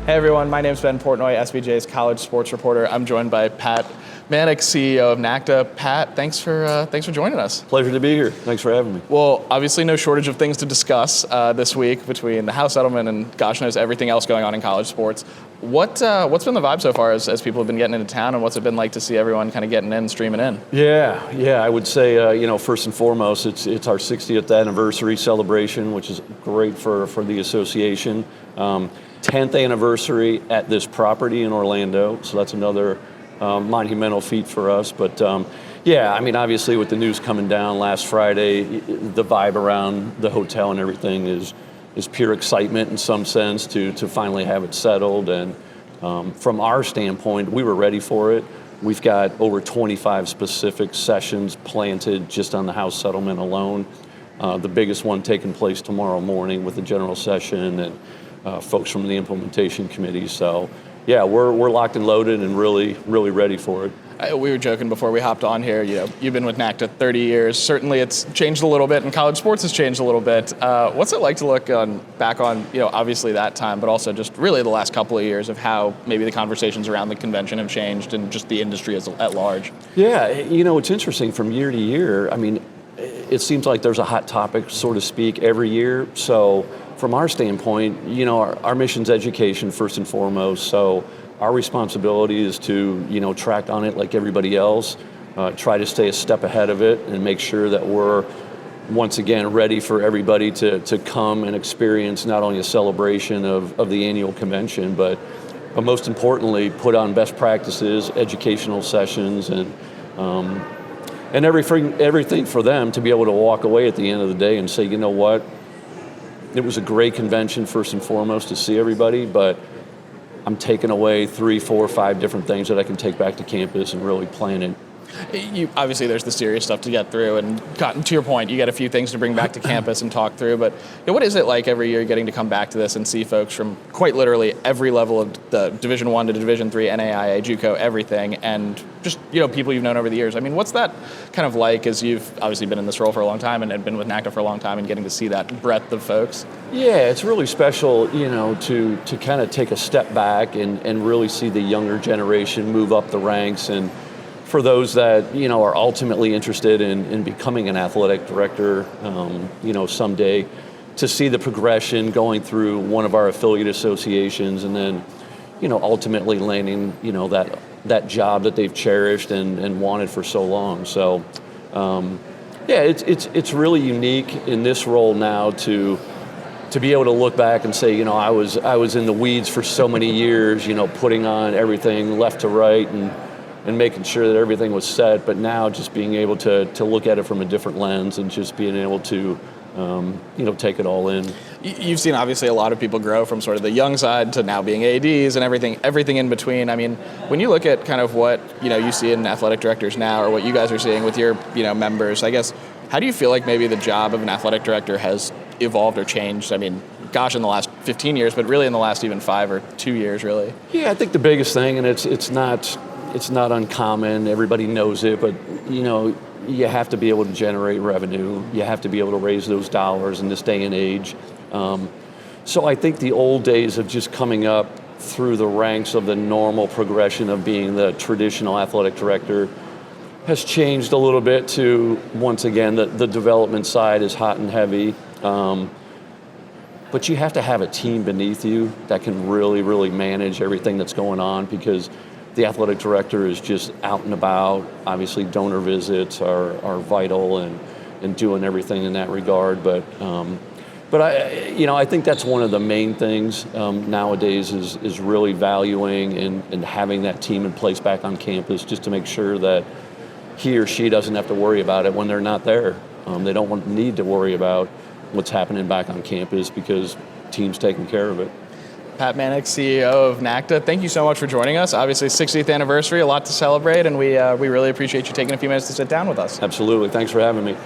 Hey everyone, my name's Ben Portnoy, SBJ's college sports reporter. I'm joined by Pat Manak, CEO of NACDA. Pat, thanks for joining us. Pleasure to be here. Thanks for having me. Well, obviously no shortage of things to discuss this week between the House settlement and gosh knows everything else going on in college sports. What's been the vibe so far as people have been getting into town, and what's it been like to see everyone kind of getting in, streaming in? Yeah. I would say, first and foremost, it's our 60th anniversary celebration, which is great for the association. 10th anniversary at this property in Orlando, so that's another monumental feat for us. But obviously with the news coming down last Friday, the vibe around the hotel and everything is pure excitement in some sense to finally have it settled. And from our standpoint, we were ready for it. We've got over 25 specific sessions planted just on the House settlement alone. The biggest one taking place tomorrow morning with the general session and folks from the implementation committee. So yeah, we're locked and loaded and really ready for it. We were joking before we hopped on here. You've been with NACDA 30 years. Certainly it's changed a little bit, and college sports has changed a little bit. What's it like to look back on, obviously that time, but also just really the last couple of years of how maybe the conversations around the convention have changed and just the industry at large? Yeah, it's interesting from year to year. I mean, it seems like there's a hot topic, so to speak, every year. So from our standpoint, our mission's education first and foremost. So our responsibility is to, track on it like everybody else, try to stay a step ahead of it and make sure that we're, once again, ready for everybody to come and experience not only a celebration of the annual convention, but most importantly, put on best practices, educational sessions, and everything for them to be able to walk away at the end of the day and say, you know what, it was a great convention first and foremost to see everybody, but I'm taking away 3, 4, 5 different things that I can take back to campus and really plan it. Obviously, there's the serious stuff to get through, and to your point, you got a few things to bring back to campus and talk through. But what is it like every year getting to come back to this and see folks from quite literally every level of the Division I to Division III, NAIA, JUCO, everything, and just people you've known over the years? I mean, what's that kind of like as you've obviously been in this role for a long time and been with NACDA for a long time and getting to see that breadth of folks? Yeah, it's really special, to kind of take a step back and really see the younger generation move up the ranks. And for those that, are ultimately interested in becoming an athletic director, someday, to see the progression going through one of our affiliate associations and then, ultimately landing, that job that they've cherished and wanted for so long. So, it's really unique in this role now to be able to look back and say, I was in the weeds for so many years, putting on everything left to right and making sure that everything was set, but now just being able to look at it from a different lens and just being able to, take it all in. You've seen obviously a lot of people grow from sort of the young side to now being ADs and everything in between. I mean, when you look at kind of what, you see in athletic directors now or what you guys are seeing with your, members, I guess, how do you feel like maybe the job of an athletic director has evolved or changed? I mean, gosh, in the last 15 years, but really in the last even 5 or 2 years, really. Yeah, I think the biggest thing, and it's not uncommon, everybody knows it, but you have to be able to generate revenue. You have to be able to raise those dollars in this day and age. So I think the old days of just coming up through the ranks of the normal progression of being the traditional athletic director has changed a little bit to, once again, the development side is hot and heavy. But you have to have a team beneath you that can really manage everything that's going on, because the athletic director is just out and about. Obviously, donor visits are vital and doing everything in that regard. But I think that's one of the main things nowadays is really valuing and having that team in place back on campus, just to make sure that he or she doesn't have to worry about it when they're not there. They don't need to worry about what's happening back on campus because team's taking care of it. Pat Manak, CEO of NACDA, thank you so much for joining us. Obviously, 60th anniversary, a lot to celebrate, and we really appreciate you taking a few minutes to sit down with us. Absolutely. Thanks for having me.